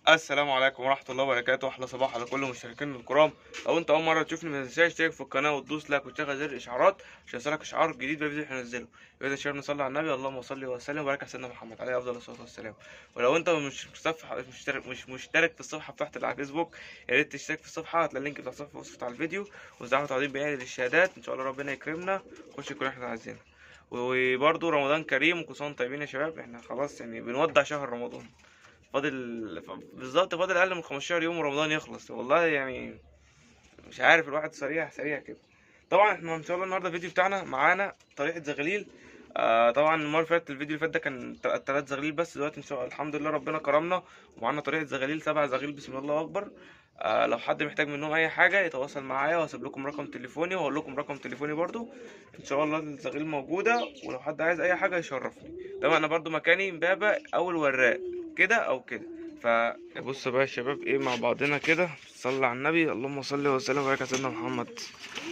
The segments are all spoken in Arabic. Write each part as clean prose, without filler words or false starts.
السلام عليكم ورحمة الله وبركاته. أحلى صباح على كل مشتركين الكرام. لو أنت أول مرة تشوفني ما تنساش تشترك في القناة وتدوس لايك وتشغل زر الإشعارات عشان يوصلك إشعار جديد بالفيديو اللي هننزله. إذا شباب نصلي على النبي، اللهم صل وسلم وبارك على سيدنا محمد عليه أفضل الصلاة والسلام. ولو أنت مش مشترك في الصفحة بتاعتي على الفيسبوك، يا ريت تشترك في الصفحة. هتلاقي اللينك بتاع الصفحة وصفت على الفيديو. وزعوا تعظيم بياني للشهادات إن شاء الله ربنا يكرمنا نخش الكلية اللي إحنا عايزينها. وبرضه رمضان كريم وكل سنة وأنتم طيبين يا شباب. إحنا خلاص يعني بنودع شهر رمضان. بالظبط فاضل اقل من 15 يوم ورمضان يخلص والله يعني. مش عارف، الواحد سريع سريع كده. طبعا احنا ان شاء الله النهارده الفيديو بتاعنا معانا طريقه زغليل. طبعا المره اللي فاتت الفيديو اللي فات ده كان 3 زغليل بس. دلوقتي ان شاء الله الحمد لله ربنا كرمنا ومعانا طريقه زغليل 7 زغاليل بسم الله اكبر. لو حد محتاج منهم اي حاجه يتواصل معايا وهسيب لكم رقم تليفوني وهقول لكم رقم تليفوني برضو. ان شاء الله الزغاليل موجوده، ولو حد عايز اي حاجه يشرفني. طبعا انا برضو مكاني امبابه اول وراق كده او كده. فبص بقى يا شباب ايه مع بعضنا كده. صلى على النبي، اللهم صل وسلم وبارك على سيدنا محمد.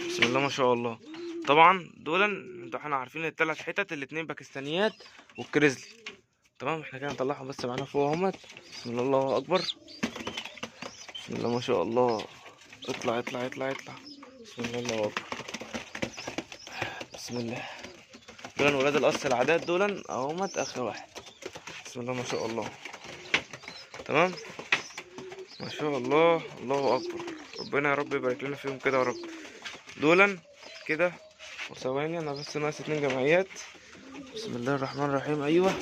بسم الله ما شاء الله. طبعا انتوا احنا عارفين الثلاث حتت، الاتنين باكستانيات والكريزلي. تمام، احنا كده نطلعهم بس معانا فوق اهمت. بسم الله الله اكبر. بسم الله ما شاء الله. اطلع اطلع اطلع اطلع. بسم الله الله اكبر. بسم الله. دول ولاد القص العادات دول اهمت اخر واحد. بسم الله ما شاء الله. تمام ما شاء الله الله اكبر. ربنا يا رب يبارك لنا فيهم كده يا رب. دولا كده. وثواني انا بس ناقص 2 جمعيات. بسم الله الرحمن الرحيم. ايوه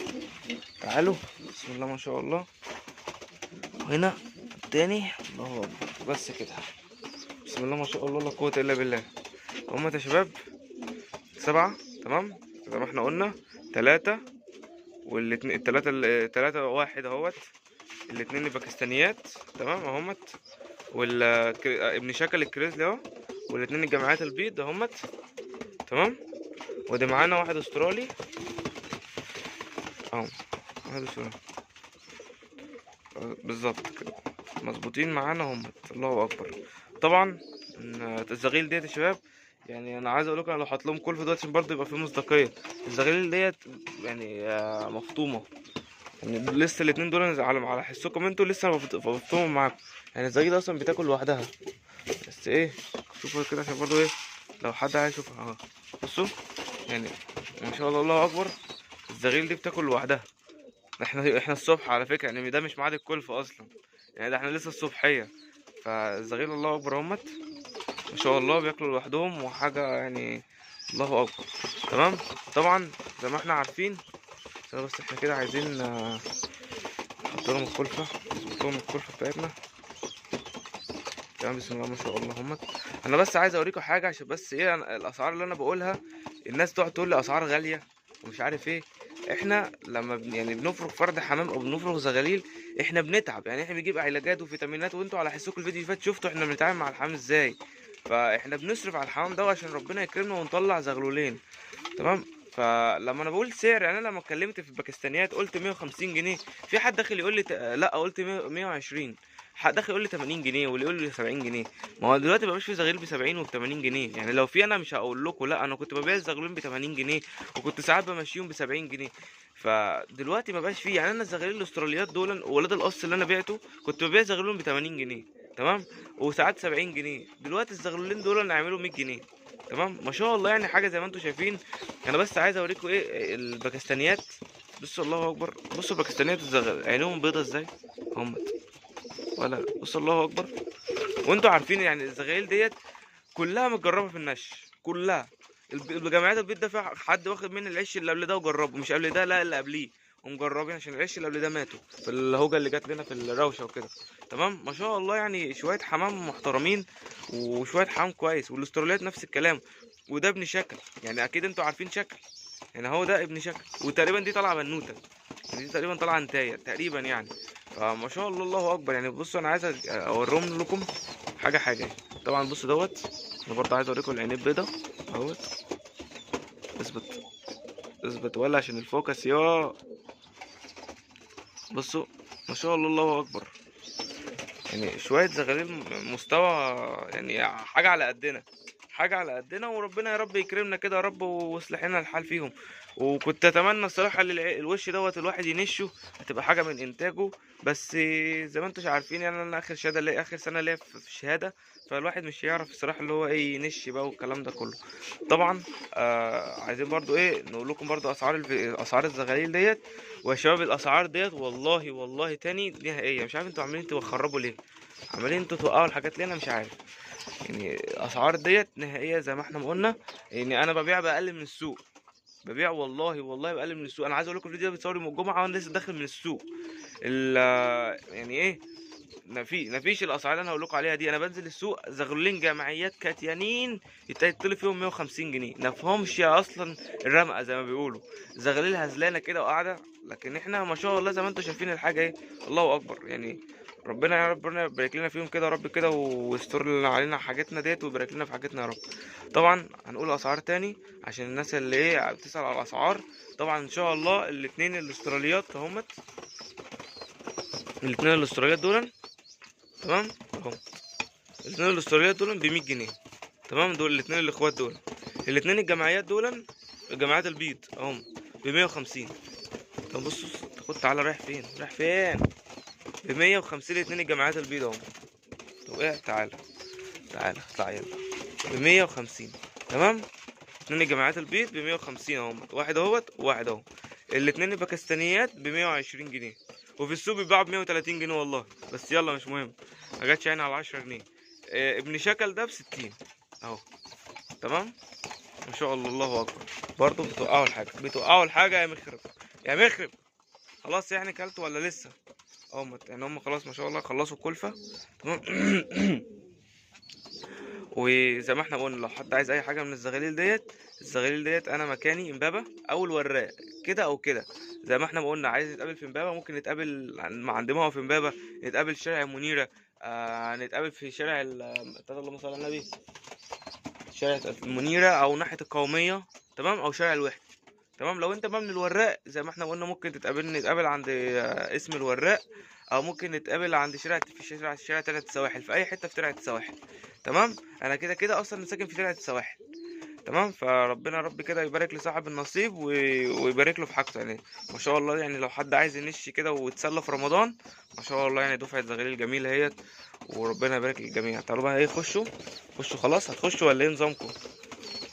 تعالوا. بسم الله ما شاء الله. وهنا التاني الله اكبر. بس كده. بسم الله ما شاء الله لا قوة الا بالله. هما يا شباب 7. تمام زي ما احنا قلنا. 3 والاتنين التلاتة واحد اهوت. الاتنين الباكستانيات تمام اهمت. ابن شكل الكريزلي اهو. والاتنين الجماعات البيض اهمت. تمام. وده معانا واحد استرالي اهو. واحد استرالي بالظبط كده. مظبوطين معانا هم. الله اكبر. طبعا الزغيل ديت يا شباب، يعني انا عايز اقول لكم انا لو حاطط لهم كل في دلوقتي عشان برضه يبقى في مصداقيه. الزغاليل ديت يعني مفطومه. يعني لسه الاتنين دول على حسكم انتوا لسه مفطومه معاكم. يعني الزغيل اصلا بتاكل لوحدها. بس ايه، شوفوا كده عشان برضه ايه لو حد عايز يشوفها اهو. بصوا يعني ما شاء الله الله اكبر. الزغيل دي بتاكل لوحدها. احنا الصبح على فكره، يعني ده مش ميعاد الكلف اصلا. يعني ده احنا لسه الصبحيه. فالزغيل الله اكبر همت. ما شاء الله بياكلوا لوحدهم وحاجه يعني. الله اكبر. تمام. طبعا زي ما احنا عارفين. بس احنا كده عايزين نحط لهم الكلفه. نحط لهم الكلفه بتاعتنا. تمام بسم الله ما شاء الله همت. انا بس عايز اوريكم حاجه عشان بس ايه الاسعار اللي انا بقولها. الناس تقعد تقول لي اسعار غاليه ومش عارف ايه. احنا لما يعني بنفرغ فرد حمام او بنفرغ زغاليل احنا بنتعب. يعني احنا بنجيب علاجات وفيتامينات، وانتوا على حسكم الفيديو اللي فات شفتوا احنا بنتعامل مع الحمام ازاي. فاحنا بنصرف على الحمام ده عشان ربنا يكرمنا ونطلع زغلولين. تمام. فلما انا بقول سعر، يعني انا لما اتكلمت في الباكستانيات قلت 150 جنيه. في حد داخل يقول لي لا قلت 120. حد داخل يقول لي 80 جنيه واللي يقول لي 70 جنيه. ما هو دلوقتي مبقاش في زغير ب 70 وب 80 جنيه. يعني لو في انا مش هقول لكم لا، انا كنت ببيع الزغلولين ب 80 جنيه. وكنت ساعات بمشيهم ب 70 جنيه. فدلوقتي مبقاش فيه. يعني انا الزغاليل الاستراليات دول ولاد القص اللي انا بعته كنت ببيع زغلولين ب 80 جنيه. تمام. وساعات 70 جنيه. دلوقتي الزغلولين دول هيعملوا 100 جنيه. تمام ما شاء الله. يعني حاجه زي ما انتم شايفين. انا بس عايز اوريكم ايه الباكستانيات. بصوا الله اكبر. بصوا الباكستانيات عينيهم بيضه ازاي. هم ولا بصوا الله اكبر. وانتوا عارفين يعني الزغايل ديت كلها متجربه في النش كلها. الجمعيات البيض ده فيها حد واخد من العش اللي قبل ده وجربه، مش قبل ده لا اللي قبليه. ومجربين عشان العش اللي قبل ده ماتوا في الهوجه اللي جات لنا في الروشه وكده. تمام ما شاء الله. يعني شويه حمام محترمين وشويه حمام كويس. والاستراليات نفس الكلام. وده ابن شكل، يعني اكيد انتوا عارفين شكل. يعني هو ده ابن شكل. وتقريبا دي طالعه بنوته. يعني دي تقريبا طالعه انتايه تقريبا يعني. فما شاء الله الله اكبر. يعني بصوا انا عايز اوريهم لكم حاجه حاجه. طبعا بصوا دوت. انا برضه عايز اوريكم العينين البيضه اهوت. اثبت اثبت ولا عشان الفوكس يا. بصوا ما شاء الله الله اكبر. يعني شويه زغاليل مستوى. يعني حاجه على قدنا. حاجه على قدنا وربنا يا رب يكرمنا كده يا رب ويصلح لنا الحال فيهم. وكنت اتمنى الصراحه الوش دوت الواحد ينشه، هتبقى حاجه من انتاجه. بس زي ما انتم عارفين يعني انا اخر شهاده ليا، اخر سنه ليا في الشهاده، فالواحد مش هيعرف الصراحه اللي هو ايه ينش بقى والكلام ده كله. طبعا عايزين برضو ايه نقول لكم برضو اسعار اسعار الزغاليل ديت. ويا شباب الاسعار ديت والله والله تاني نهائيه، مش عارف انتوا عاملين تخربوا ليه، عمالين انتوا توقعوا الحاجات ليه، انا مش عارف. يعني الاسعار ديت نهائيه زي ما احنا ما قلنا. يعني انا ببيع باقل من السوق، ببيع والله والله باقل من السوق. انا عايز اقول لكم الفيديو ده بيتصور يوم الجمعه وانا لسه داخل من السوق. يعني ايه، مفيش الاسعار اللي انا هقول لكم عليها دي. انا بنزل السوق زغلولين جمعيات كاتيانين يتطلب فيهم 150 جنيه، نفهمش اصلا الرمقه زي ما بيقولوا، زغلول هزلانه كده وقاعده. لكن احنا ما شاء الله زي ما انتم شايفين الحاجه ايه، الله اكبر يعني. ربنا يا رب ربنا يبارك لنا فيهم كده يا رب كده، ويستر لنا علينا حاجتنا ديت، ويبارك لنا في حاجتنا يا رب. طبعا هنقول اسعار تاني عشان الناس اللي ايه بتسأل على الاسعار. طبعا ان شاء الله الاتنين الاستراليات اهمت، الاتنين الاستراليات دول تمام اهم، الاتنين الاستراليات دول ب 100 جنيه. تمام، دول الاتنين الاخوات دول. الاتنين الجمعيات دول الجمعيات البيض اهم ب 150. طب بص خد تعالى، رايح فين رايح فين؟ ب 150 الاتنين الجمعيات البيض اهم. طب ايه، تعالى تعالى اطلع يلا، ب 150. تمام، اتنين الجمعيات البيض ب 150 اهم، واحد اهوت وواحد اهو. الاتنين الباكستانيات ب 120 جنيه، وفي السوق بيتباعوا ب 130 جنيه والله. بس يلا مش مهم، ما جاتش يعني على 10 جنيه. ابن شكل ده ب 60 اهو. تمام، ما شاء الله الله اكبر. برضه بتوقعوا الحاجه يا مخرب يا مخرب. خلاص يعني كلت ولا لسه؟ يعني هم خلاص ما شاء الله خلصوا الكلفه. تمام. وزي ما احنا قلنا لو حد عايز اي حاجه من الزغاليل ديت، الزغاليل ديت انا مكاني امبابه او الوراق، كده او كده. زي ما احنا ما قلنا، عايز نتقابل في امبابه ممكن نتقابل عند موقع في امبابه، نتقابل في شارع المنيره، نتقابل في شارع اللهم صل على النبي، شارع المنيره او ناحيه القوميه. تمام، او شارع الوحده. تمام، لو انت بقى من الوراق زي ما احنا قلنا ممكن نتقابل عند اسم الوراق، او ممكن نتقابل عند في شارع ترعة السواحل، في اي حته في ترعة السواحل. تمام، انا كده كده اصلا ساكن في ترعة السواحل. تمام، فربنا يا رب كده يبارك لصاحب النصيب ويبارك له في حاجته يعني. ما شاء الله يعني لو حد عايز ينش كده ويتسلى في رمضان، ما شاء الله يعني دفعة زغاليل جميلة اهيت. وربنا يبارك للجميع. تعالوا بقى ايه، خشوا خلاص، هتخشوا ولا ايه نظامكم؟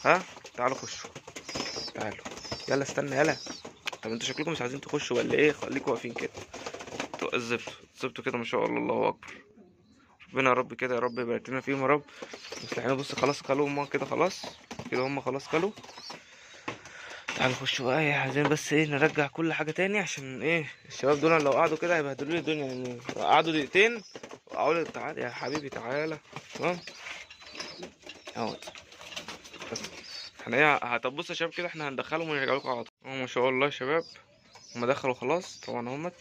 ها، تعالوا خشوا، تعالوا يلا، استنى يلا. طب انتوا شكلكم مش عايزين تخشوا ولا ايه؟ خليكوا واقفين كده. زبطوا كده، ما شاء الله الله اكبر. ربنا يا رب كده يا رب يبارك لنا فيهم يا رب. مستحيل. بص خلاص كلوا هما كده، خلاص كده هما خلاص كلوا. تعالوا نخش بقى ايه، عايزين بس ايه نرجع كل حاجه تاني، عشان ايه الشباب دول لو قعدوا كده هيبهدلوا لي الدنيا يعني. لو قعدوا دقيقتين وقعدوا تعالى يا حبيبي تعالى. تمام اهوت. بس احنا ايه، طب بصوا يا شباب كده احنا هندخلهم ونرجع لكم على طول. ما شاء الله يا شباب هما دخلوا خلاص طبعا همت.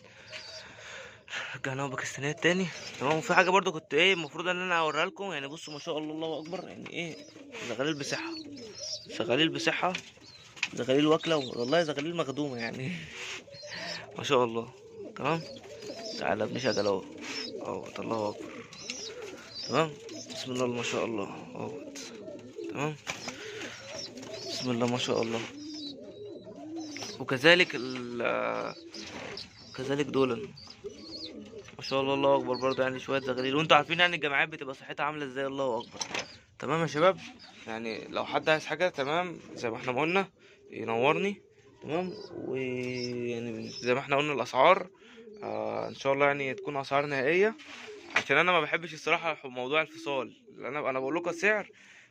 رجعنا باكستانيات تاني. تمام، وفي حاجه برضو كنت ايه المفروض ان انا اوريها لكم يعني. بصوا ما شاء الله الله اكبر، يعني ايه زغاليل بصحه، زغاليل بصحه، زغاليل واكله والله، زغاليل مخدومه يعني. ما شاء الله. تمام، تعالى ابن شغل اهو، الله اكبر. تمام، بسم الله ما شاء الله اهو. تمام، بسم الله ما شاء الله. وكذلك كذلك دول ما شاء الله الله اكبر برضه، يعني شويه زغاليل. وانتوا عارفين يعني الجامعات بتبقى صحتها عامله ازاي، الله اكبر. تمام يا شباب، يعني لو حد عايز حاجه تمام زي ما احنا ما قلنا ينورني. تمام، ويعني زي ما احنا قلنا الاسعار ان شاء الله يعني تكون اسعار نهائيه، عشان انا ما بحبش الصراحه موضوع الفصال. انا بقول لكم السعر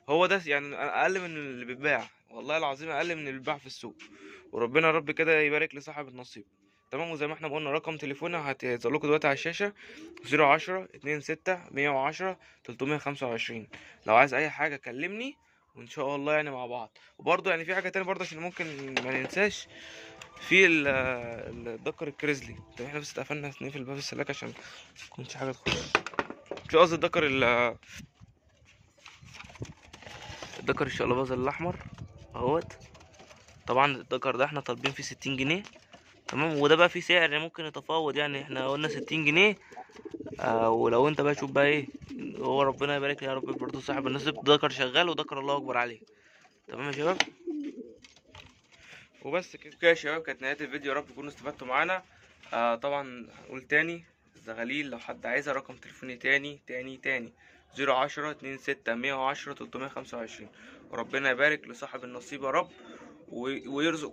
هو ده يعني اقل من اللي بيتباع، والله العظيم اقل من اللي بيتباع في السوق. وربنا يا رب كده يبارك لصاحب النصيب. تمام، وزي ما احنا قلنا رقم تليفوني هيظهر لكم دلوقتي على الشاشه، 010 26 110 325. لو عايز اي حاجه كلمني وان شاء الله يعني مع بعض. وبرضه يعني في حاجه تانية برضه عشان ممكن ما ننساش، في الدكر الكريزلي. طب احنا بس اتقفلنا نقفل الباب السلاك عشان ميكونش حاجه تخش. في قصدي الدكر الشقلباز الاحمر اهوت. طبعا الدكر ده احنا طالبين فيه 60 جنيه. تمام، وده بقى فيه سعر ممكن يتفاوض يعني، احنا قلنا 60 جنيه. ولو انت بقى شوف بقى ايه، هو ربنا يبارك لي يا رب برضه صاحب النصيب، دكر شغال ودكر الله اكبر عليه. تمام يا شباب، وبس كده يا شباب، كانت نهايه الفيديو، يا رب تكونوا استفدتوا معانا. طبعا هقول تاني، الزغاليل لو حد عايزها رقم تليفوني تاني 010 2 6 110 325. وربنا يبارك لصاحب النصيب يا رب، ويرزق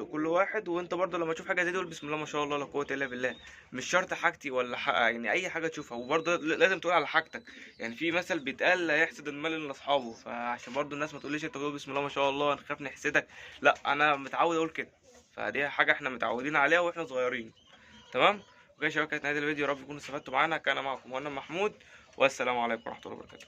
كل واحد، وانت برضه لما تشوف حاجه زي دي قول بسم الله ما شاء الله لا قوه الا بالله. مش شرط حاجتي ولا يعني اي حاجه تشوفها، وبرضه لازم تقول على حاجتك. يعني في مثل بيتقال لا يحسد المال الا اصحابه، فعشان برضه الناس ما تقوليش انت بتقول بسم الله ما شاء الله نخاف نحسدك. لا، انا متعود اقول كده، فدي حاجه احنا متعودين عليها واحنا صغيرين. تمام. اوكي يا شباب، كانت نهايه الفيديو، يا رب تكونوا استفدتوا معانا. كان معكم وانا محمود، والسلام عليكم ورحمه الله وبركاته.